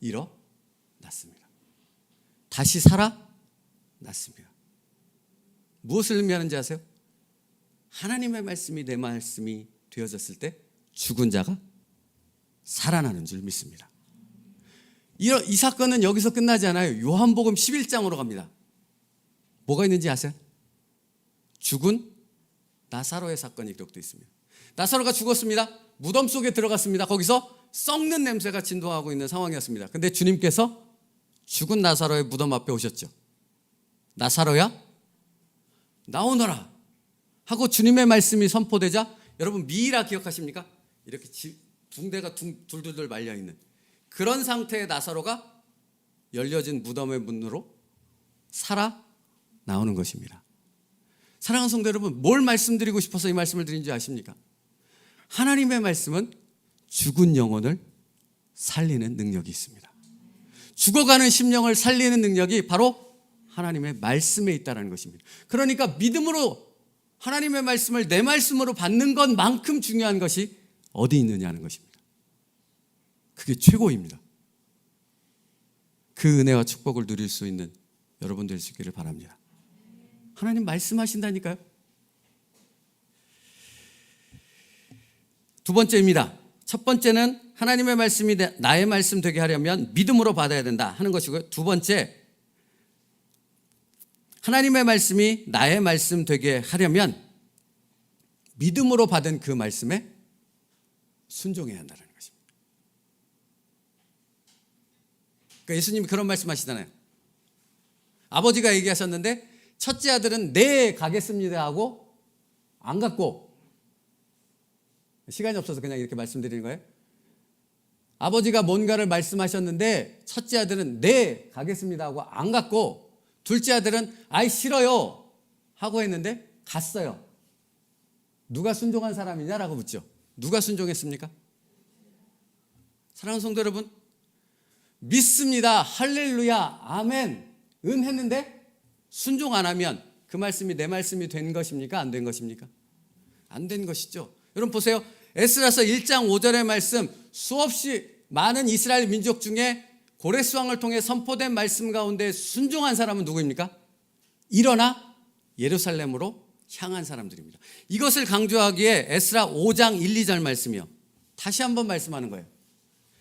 일어났습니다. 다시 살아났습니다. 무엇을 의미하는지 아세요? 하나님의 말씀이 내 말씀이 되어졌을 때 죽은 자가 살아나는 줄 믿습니다. 이 사건은 여기서 끝나지 않아요. 요한복음 11장으로 갑니다. 뭐가 있는지 아세요? 죽은 나사로의 사건이 기록되어 있습니다. 나사로가 죽었습니다. 무덤 속에 들어갔습니다. 거기서 썩는 냄새가 진동하고 있는 상황이었습니다. 근데 주님께서 죽은 나사로의 무덤 앞에 오셨죠. 나사로야 나오너라 하고 주님의 말씀이 선포되자, 여러분 미이라 기억하십니까? 이렇게 붕대가 둘둘둘 말려있는 그런 상태의 나사로가 열려진 무덤의 문으로 살아 나오는 것입니다. 사랑하는 성도 여러분, 뭘 말씀드리고 싶어서 이 말씀을 드린지 아십니까? 하나님의 말씀은 죽은 영혼을 살리는 능력이 있습니다. 죽어가는 심령을 살리는 능력이 바로 하나님의 말씀에 있다는 것입니다. 그러니까 믿음으로 하나님의 말씀을 내 말씀으로 받는 것만큼 중요한 것이 어디 있느냐는 것입니다. 그게 최고입니다. 그 은혜와 축복을 누릴 수 있는 여러분 될 수 있기를 바랍니다. 하나님 말씀하신다니까요. 두 번째입니다. 첫 번째는 하나님의 말씀이 나의 말씀 되게 하려면 믿음으로 받아야 된다 하는 것이고요. 두 번째, 하나님의 말씀이 나의 말씀 되게 하려면 믿음으로 받은 그 말씀에 순종해야 한다는 것입니다. 그러니까 예수님이 그런 말씀하시잖아요. 아버지가 얘기하셨는데 첫째 아들은 네 가겠습니다 하고 안 갔고, 시간이 없어서 그냥 이렇게 말씀드리는 거예요. 아버지가 뭔가를 말씀하셨는데 첫째 아들은 네 가겠습니다 하고 안 갔고, 둘째 아들은 아이 싫어요 하고 했는데 갔어요. 누가 순종한 사람이냐라고 묻죠. 누가 순종했습니까? 사랑하는 성도 여러분, 믿습니다, 할렐루야, 아멘, 은 했는데 순종 안 하면 그 말씀이 내 말씀이 된 것입니까? 안 된 것입니까? 안 된 것이죠. 여러분 보세요. 에스라서 1장 5절의 말씀, 수없이 많은 이스라엘 민족 중에 고레스 왕을 통해 선포된 말씀 가운데 순종한 사람은 누구입니까? 일어나 예루살렘으로 향한 사람들입니다. 이것을 강조하기에 에스라 5장 1, 2절 말씀이요. 다시 한번 말씀하는 거예요.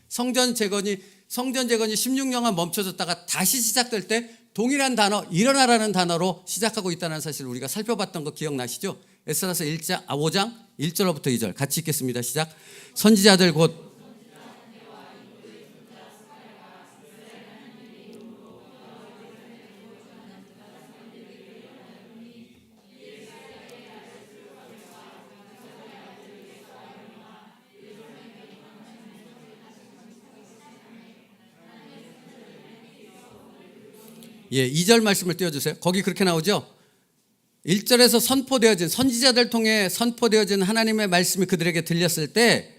성전 재건이 16년간 멈춰졌다가 다시 시작될 때 동일한 단어, 일어나라는 단어로 시작하고 있다는 사실을 우리가 살펴봤던 거 기억나시죠? 에스라서 5장 1절부터 2절 같이 읽겠습니다. 시작. 선지자들 곧 예, 2절 말씀을 띄워주세요. 거기 그렇게 나오죠? 1절에서 선포되어진, 선지자들 통해 선포되어진 하나님의 말씀이 그들에게 들렸을 때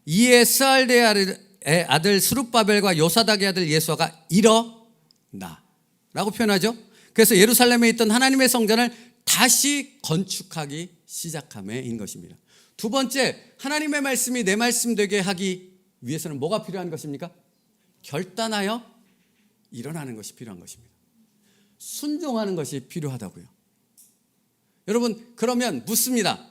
이에 스알데아의 아들 스룹바벨과 요사닥의 아들 예수아가 일어나 라고 표현하죠. 그래서 예루살렘에 있던 하나님의 성전을 다시 건축하기 시작함에인 것입니다. 두 번째, 하나님의 말씀이 내 말씀 되게 하기 위해서는 뭐가 필요한 것입니까? 결단하여 일어나는 것이 필요한 것입니다. 순종하는 것이 필요하다고요. 여러분, 그러면 묻습니다.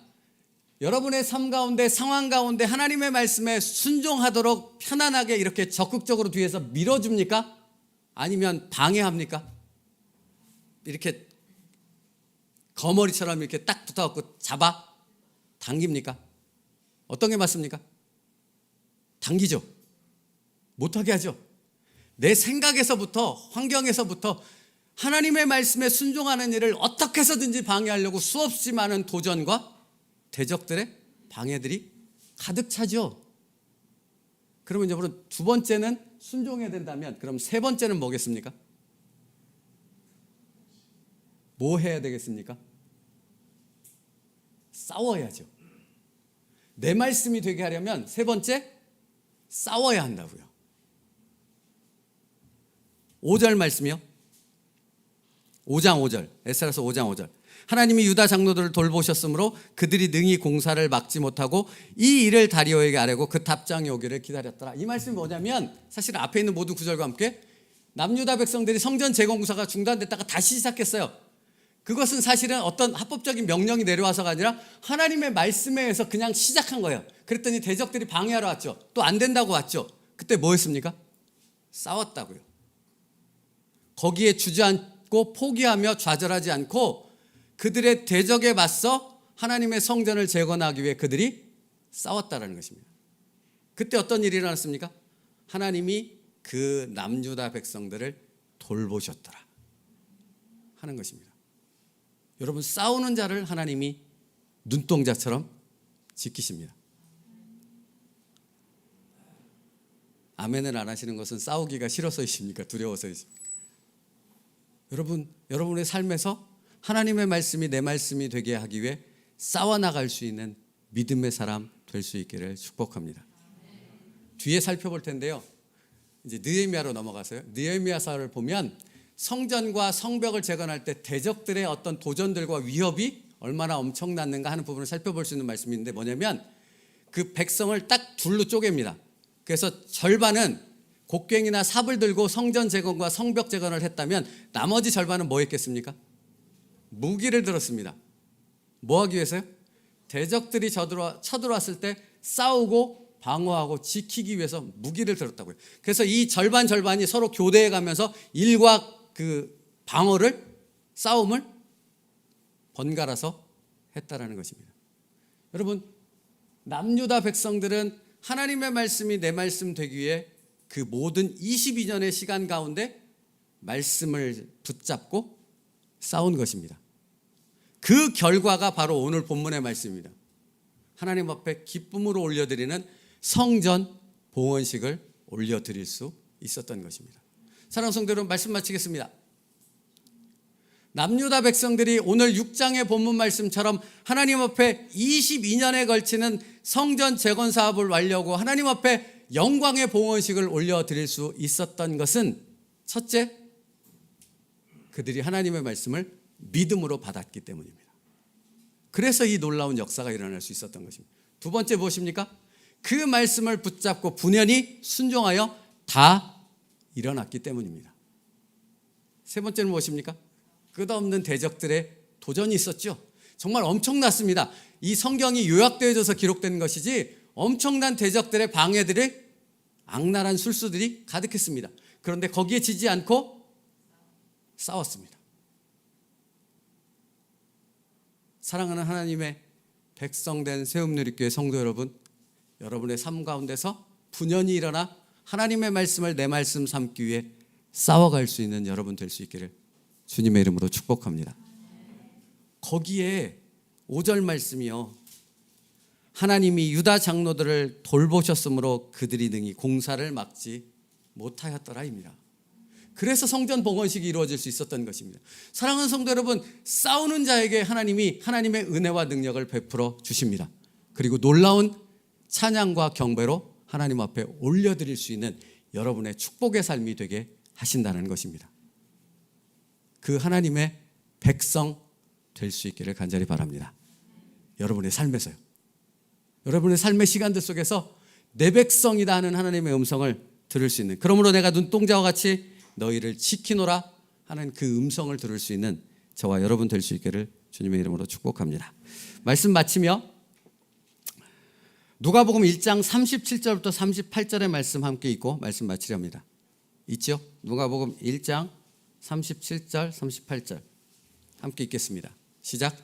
여러분의 삶 가운데, 상황 가운데 하나님의 말씀에 순종하도록 편안하게 이렇게 적극적으로 뒤에서 밀어줍니까? 아니면 방해합니까? 이렇게 거머리처럼 이렇게 딱 붙어갖고 잡아 당깁니까? 어떤 게 맞습니까? 당기죠. 못하게 하죠. 내 생각에서부터, 환경에서부터 하나님의 말씀에 순종하는 일을 어떻게 해서든지 방해하려고 수없이 많은 도전과 대적들의 방해들이 가득 차죠. 그러면 여러분, 두 번째는 순종해야 된다면 그럼 세 번째는 뭐겠습니까? 뭐 해야 되겠습니까? 싸워야죠. 내 말씀이 되게 하려면 세 번째, 싸워야 한다고요. 5절 말씀이요. 5장 5절, 에스라서 5장 5절. 하나님이 유다 장로들을 돌보셨으므로 그들이 능히 공사를 막지 못하고 이 일을 다리오에게 아뢰고 그 답장이 오기를 기다렸더라. 이 말씀이 뭐냐면 사실 앞에 있는 모든 구절과 함께 남유다 백성들이 성전 재건공사가 중단됐다가 다시 시작했어요. 그것은 사실은 어떤 합법적인 명령이 내려와서가 아니라 하나님의 말씀에 의해서 그냥 시작한 거예요. 그랬더니 대적들이 방해하러 왔죠. 또 안 된다고 왔죠. 그때 뭐 했습니까? 싸웠다고요. 거기에 주저앉고 포기하며 좌절하지 않고 그들의 대적에 맞서 하나님의 성전을 재건하기 위해 그들이 싸웠다라는 것입니다. 그때 어떤 일이 일어났습니까? 하나님이 그 남유다 백성들을 돌보셨더라 하는 것입니다. 여러분, 싸우는 자를 하나님이 눈동자처럼 지키십니다. 아멘을 안 하시는 것은 싸우기가 싫어서이십니까? 두려워서이십니까? 여러분, 여러분의 삶에서 하나님의 말씀이 내 말씀이 되게 하기 위해 싸워나갈 수 있는 믿음의 사람 될 수 있기를 축복합니다. 뒤에 살펴볼 텐데요. 이제 느헤미야로 넘어가서요. 느헤미야서를 보면 성전과 성벽을 재건할 때 대적들의 어떤 도전들과 위협이 얼마나 엄청났는가 하는 부분을 살펴볼 수 있는 말씀인데 뭐냐면 그 백성을 딱 둘로 쪼갭니다. 그래서 절반은 곡괭이나 삽을 들고 성전 재건과 성벽 재건을 했다면 나머지 절반은 뭐 했겠습니까? 무기를 들었습니다. 뭐 하기 위해서요? 대적들이 쳐들어왔을 때 싸우고 방어하고 지키기 위해서 무기를 들었다고요. 그래서 이 절반이 서로 교대해 가면서 일과 그 방어를, 싸움을 번갈아서 했다라는 것입니다. 여러분, 남유다 백성들은 하나님의 말씀이 내 말씀 되기 위해 그 모든 22년의 시간 가운데 말씀을 붙잡고 싸운 것입니다. 그 결과가 바로 오늘 본문의 말씀입니다. 하나님 앞에 기쁨으로 올려드리는 성전 봉헌식을 올려드릴 수 있었던 것입니다. 사랑하는 성도 여러분, 말씀 마치겠습니다. 남유다 백성들이 오늘 6장의 본문 말씀처럼 하나님 앞에 22년에 걸치는 성전 재건 사업을 완료하고 하나님 앞에 영광의 봉헌식을 올려드릴 수 있었던 것은 첫째, 그들이 하나님의 말씀을 믿음으로 받았기 때문입니다. 그래서 이 놀라운 역사가 일어날 수 있었던 것입니다. 두 번째 무엇입니까? 그 말씀을 붙잡고 분연히 순종하여 다 일어났기 때문입니다. 세 번째는 무엇입니까? 끝없는 대적들의 도전이 있었죠. 정말 엄청났습니다. 이 성경이 요약되어져서 기록된 것이지 엄청난 대적들의 방해들이 악랄한 술수들이 가득했습니다. 그런데 거기에 지지 않고 싸웠습니다. 사랑하는 하나님의 백성된 세움누리교회 성도 여러분, 여러분의 삶 가운데서 분연히 일어나 하나님의 말씀을 내 말씀 삼기 위해 싸워갈 수 있는 여러분 될 수 있기를 주님의 이름으로 축복합니다. 거기에 5절 말씀이요, 하나님이 유다 장로들을 돌보셨으므로 그들이 능히 공사를 막지 못하였더라입니다. 그래서 성전 봉헌식이 이루어질 수 있었던 것입니다. 사랑하는 성도 여러분, 싸우는 자에게 하나님이 하나님의 은혜와 능력을 베풀어 주십니다. 그리고 놀라운 찬양과 경배로 하나님 앞에 올려드릴 수 있는 여러분의 축복의 삶이 되게 하신다는 것입니다. 그 하나님의 백성 될 수 있기를 간절히 바랍니다. 여러분의 삶에서요. 여러분의 삶의 시간들 속에서 내 백성이다 하는 하나님의 음성을 들을 수 있는, 그러므로 내가 눈동자와 같이 너희를 지키노라 하는 그 음성을 들을 수 있는 저와 여러분 될 수 있기를 주님의 이름으로 축복합니다. 말씀 마치며 누가복음 1장 37절부터 38절의 말씀 함께 읽고 말씀 마치려 합니다. 있죠? 누가복음 1장 37절 38절 함께 읽겠습니다. 시작.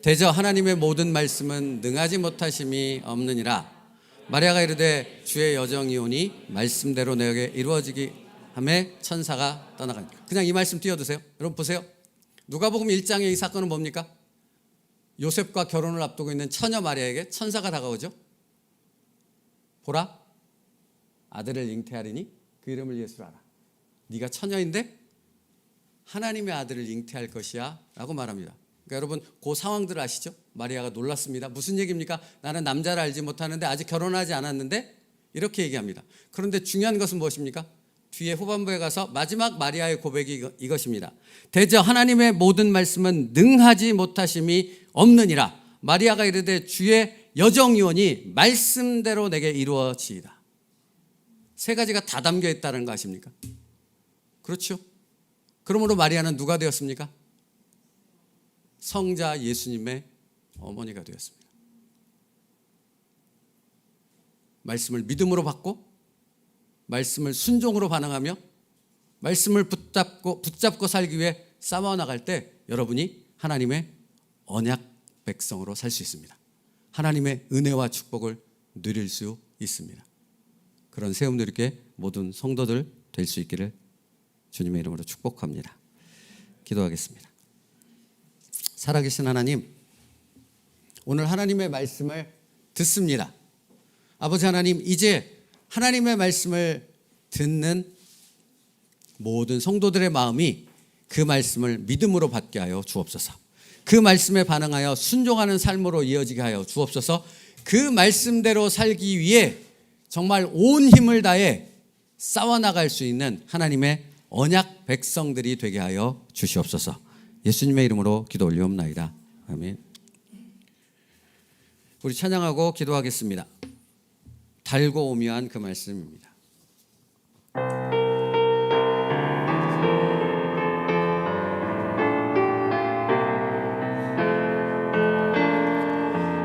대저 하나님의 모든 말씀은 능하지 못하심이 없느니라. 마리아가 이르되 주의 여정이 오니 말씀대로 내게 이루어지기 하매 천사가 떠나가니까. 그냥 이 말씀 띄워두세요. 여러분 보세요. 누가복음 1장의 이 사건은 뭡니까? 요셉과 결혼을 앞두고 있는 처녀 마리아에게 천사가 다가오죠. 보라, 아들을 잉태하리니 그 이름을 예수라 하라. 네가 처녀인데 하나님의 아들을 잉태할 것이야 라고 말합니다. 그러니까 여러분 그 상황들을 아시죠? 마리아가 놀랐습니다. 무슨 얘기입니까? 나는 남자를 알지 못하는데 아직 결혼하지 않았는데 이렇게 얘기합니다. 그런데 중요한 것은 무엇입니까? 뒤에 후반부에 가서 마지막 마리아의 고백이 이것입니다. 대저 하나님의 모든 말씀은 능하지 못하심이 없느니라. 마리아가 이르되 주의 여정유언이 말씀대로 내게 이루어지이다. 세 가지가 다 담겨 있다는 거 아십니까? 그렇죠? 그러므로 마리아는 누가 되었습니까? 성자 예수님의 어머니가 되었습니다. 말씀을 믿음으로 받고 말씀을 순종으로 반응하며 말씀을 붙잡고 살기 위해 싸워나갈 때 여러분이 하나님의 언약 백성으로 살 수 있습니다. 하나님의 은혜와 축복을 누릴 수 있습니다. 그런 세움누리교회 모든 성도들 될 수 있기를 주님의 이름으로 축복합니다. 기도하겠습니다. 살아계신 하나님, 오늘 하나님의 말씀을 듣습니다. 아버지 하나님, 이제 하나님의 말씀을 듣는 모든 성도들의 마음이 그 말씀을 믿음으로 받게 하여 주옵소서. 그 말씀에 반응하여 순종하는 삶으로 이어지게 하여 주옵소서. 그 말씀대로 살기 위해 정말 온 힘을 다해 싸워나갈 수 있는 하나님의 언약 백성들이 되게 하여 주시옵소서. 예수님의 이름으로 기도 올리옵나이다. 아멘. 우리 찬양하고 기도하겠습니다. 달고 오묘한 그 말씀입니다.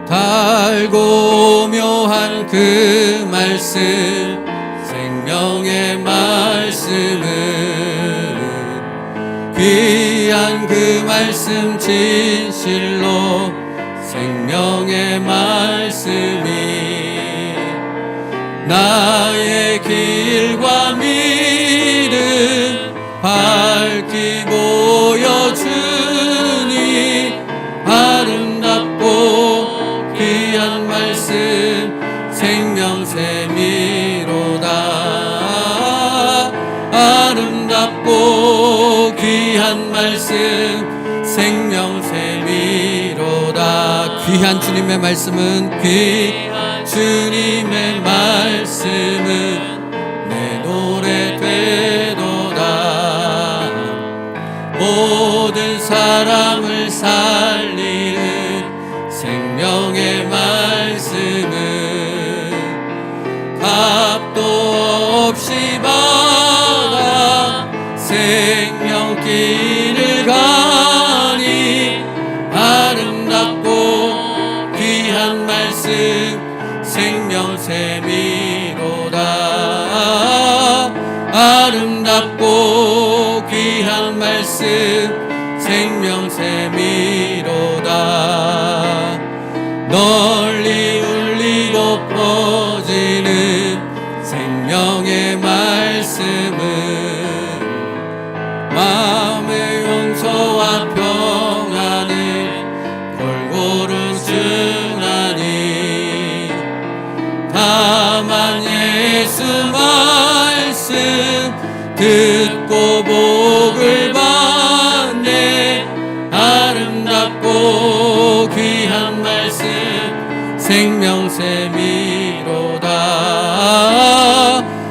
달고 묘한 그 말씀, 생명의 말씀은 귀한 그 말씀, 진실로 생명의 말씀이 나의 길과 믿음 생명샘이로다. 아름답고 귀한 말씀 생명샘이로다. 귀한 주님의 말씀은 귀한 주님의 말씀은 내 노래 되도다. 모든 사람을 살리는 생명의 말씀은 값도 없이 받아 생명길을 가니 아름답고 귀한 말씀 생명샘이로다. 아름답고 귀한 말씀 생명샘이로다. 널리 울리고 퍼지는 생명의 말씀은 마음의 용서와 평안을 골고루 증하니 다만 예수 말씀 듣고 복을 받네. 아름답고 귀한 말씀 생명샘이로다.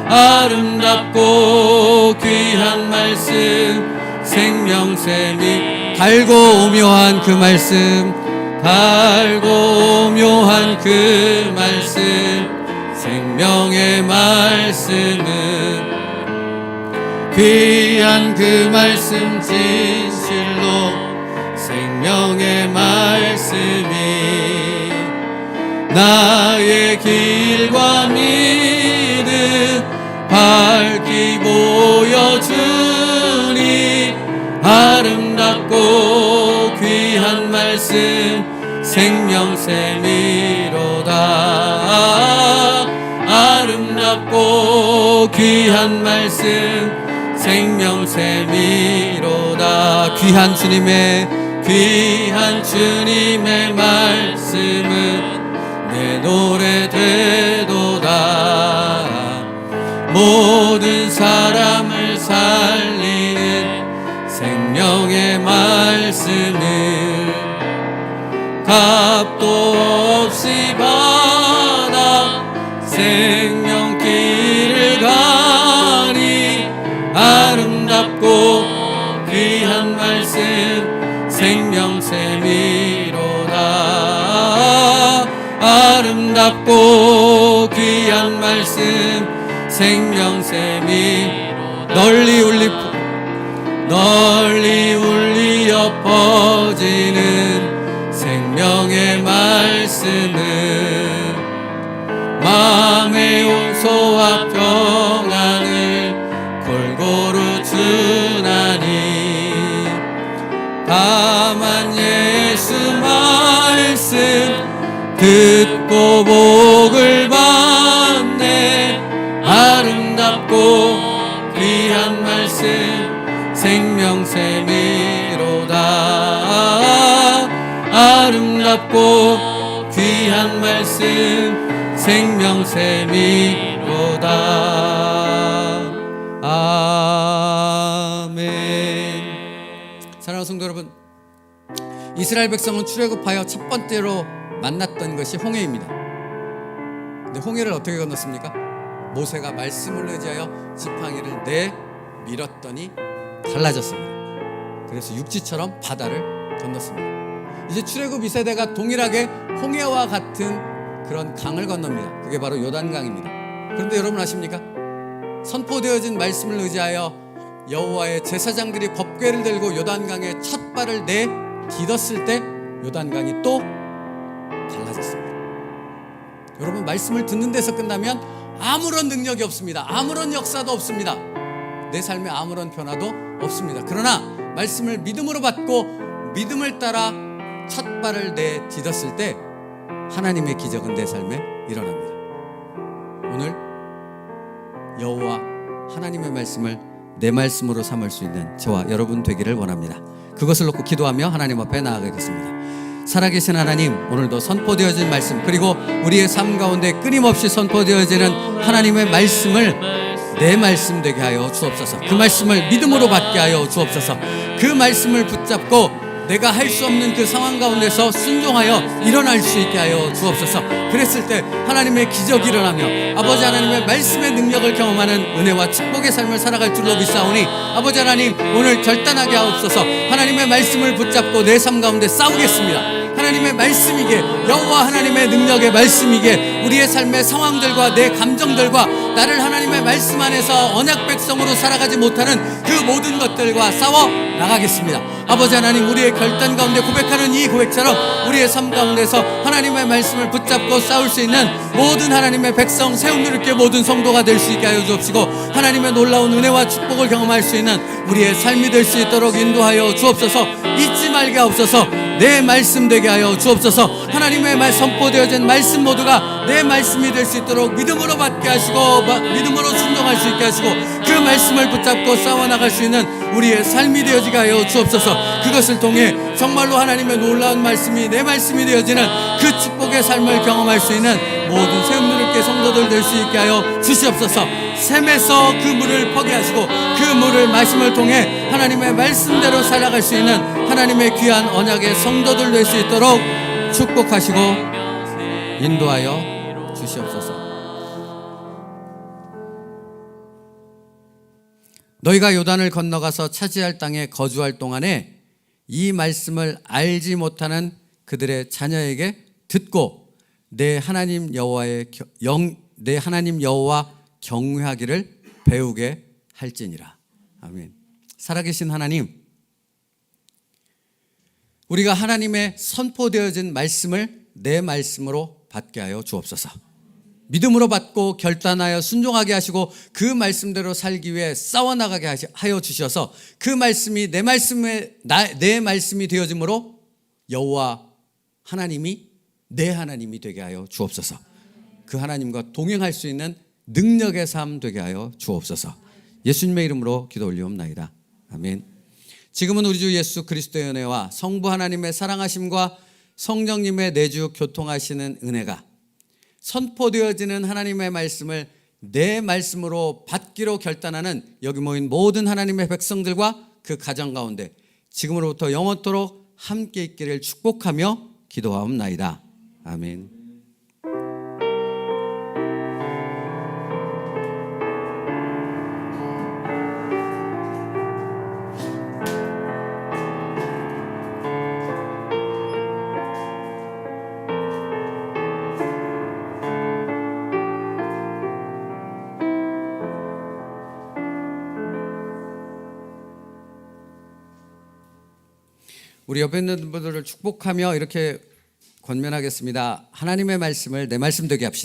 아름답고 귀한 말씀 생명샘이 달고 오묘한 그 말씀, 달고 오묘한 그 말씀 생명의 말씀은 귀한 그 말씀 진실로 생명의 말씀이 나의 길과 믿음 밝히 보여주니 아름답고 귀한 말씀 생명샘이로다. 아름답고 귀한 말씀 생명샘이로다. 귀한 주님의 말씀은 내 노래 되도다. 모든 사람을 살리는 생명의 말씀을 값도 없이 받아 생명길을 가니 아름답고 귀한 말씀 생명샘이로다. 아름답고 귀한 말씀 생명샘이로다. 널리 울리어 퍼지는 생명의 말씀은 마음의 용서와 평안을 골고루 주나니 다만 예수 말씀 듣고 복을 받네. 아름답고 귀한 말씀 생명샘이로다. 아름답고 귀한 말씀 생명샘이로다. 아멘. 사랑하는 성도 여러분, 이스라엘 백성은 출애굽하여 첫 번째로 만났던 것이 홍해입니다. 근데 홍해를 어떻게 건넜습니까? 모세가 말씀을 의지하여 지팡이를 내밀었더니 갈라졌습니다. 그래서 육지처럼 바다를 건넜습니다. 이제 출애굽 2세대가 동일하게 홍해와 같은 그런 강을 건넙니다. 그게 바로 요단강입니다. 그런데 여러분 아십니까? 선포되어진 말씀을 의지하여 여호와의 제사장들이 법궤를 들고 요단강에 첫 발을 내딛었을 때 요단강이 또 갈라졌습니다. 여러분, 말씀을 듣는 데서 끝나면 아무런 능력이 없습니다. 아무런 역사도 없습니다. 내 삶에 아무런 변화도 없습니다. 그러나 말씀을 믿음으로 받고 믿음을 따라 첫 발을 내딛었을 때 하나님의 기적은 내 삶에 일어납니다. 오늘 여호와 하나님의 말씀을 내 말씀으로 삼을 수 있는 저와 여러분 되기를 원합니다. 그것을 놓고 기도하며 하나님 앞에 나아가겠습니다. 살아계신 하나님, 오늘도 선포되어진 말씀, 그리고 우리의 삶 가운데 끊임없이 선포되어지는 하나님의 말씀을 내 말씀 되게 하여 주옵소서. 그 말씀을 믿음으로 받게 하여 주옵소서. 그 말씀을 붙잡고 내가 할 수 없는 그 상황 가운데서 순종하여 일어날 수 있게 하여 주옵소서. 그랬을 때 하나님의 기적이 일어나며 아버지 하나님의 말씀의 능력을 경험하는 은혜와 축복의 삶을 살아갈 줄로 믿사오니 아버지 하나님, 오늘 결단하게 하옵소서. 하나님의 말씀을 붙잡고 내 삶 가운데 싸우겠습니다. 하나님의 말씀이게, 여호와 하나님의 능력의 말씀이게 우리의 삶의 상황들과 내 감정들과 나를 하나님의 말씀 안에서 언약 백성으로 살아가지 못하는 그 모든 것들과 싸워 나가겠습니다. 아버지 하나님, 우리의 결단 가운데 고백하는 이 고백처럼 우리의 삶 가운데서 하나님의 말씀을 붙잡고 싸울 수 있는 모든 하나님의 백성, 세움누리교회 모든 성도가 될 수 있게 하여 주옵시고, 하나님의 놀라운 은혜와 축복을 경험할 수 있는 우리의 삶이 될 수 있도록 인도하여 주옵소서. 잊지 말게 하옵소서. 내 말씀 되게 하여 주옵소서. 하나님의 말 선포되어진 말씀 모두가 내 말씀이 될 수 있도록 믿음으로 받게 하시고 믿음으로 순종할 수 있게 하시고, 그 말씀을 붙잡고 싸워나갈 수 있는 우리의 삶이 되어지게 하여 주옵소서. 그것을 통해 정말로 하나님의 놀라운 말씀이 내 말씀이 되어지는 그 축복의 삶을 경험할 수 있는 모든 세움누리교회 성도들 될 수 있게 하여 주시옵소서. 샘에서 그 물을 포기하시고 그 물을 마심을 통해 하나님의 말씀대로 살아갈 수 있는 하나님의 귀한 언약의 성도들 될 수 있도록 축복하시고 인도하여 주시옵소서. 너희가 요단을 건너가서 차지할 땅에 거주할 동안에 이 말씀을 알지 못하는 그들의 자녀에게 듣고 내 하나님 여호와 경외하기를 배우게 할지니라. 아멘. 살아계신 하나님, 우리가 하나님의 선포되어진 말씀을 내 말씀으로 받게 하여 주옵소서. 믿음으로 받고 결단하여 순종하게 하시고 그 말씀대로 살기 위해 싸워나가게 하여 주셔서 그 말씀이 내 말씀이 되어짐으로 여호와 하나님이 내 하나님이 되게 하여 주옵소서. 그 하나님과 동행할 수 있는 능력의 삶 되게 하여 주옵소서. 예수님의 이름으로 기도 올리옵나이다. 아멘. 지금은 우리 주 예수 그리스도의 은혜와 성부 하나님의 사랑하심과 성령님의 내주 교통하시는 은혜가 선포되어지는 하나님의 말씀을 내 말씀으로 받기로 결단하는 여기 모인 모든 하나님의 백성들과 그 가정 가운데 지금으로부터 영원토록 함께 있기를 축복하며 기도하옵나이다. 아멘. 우리 옆에 있는 분들을 축복하며 이렇게 권면하겠습니다. 하나님의 말씀을 내 말씀 되게 합시다.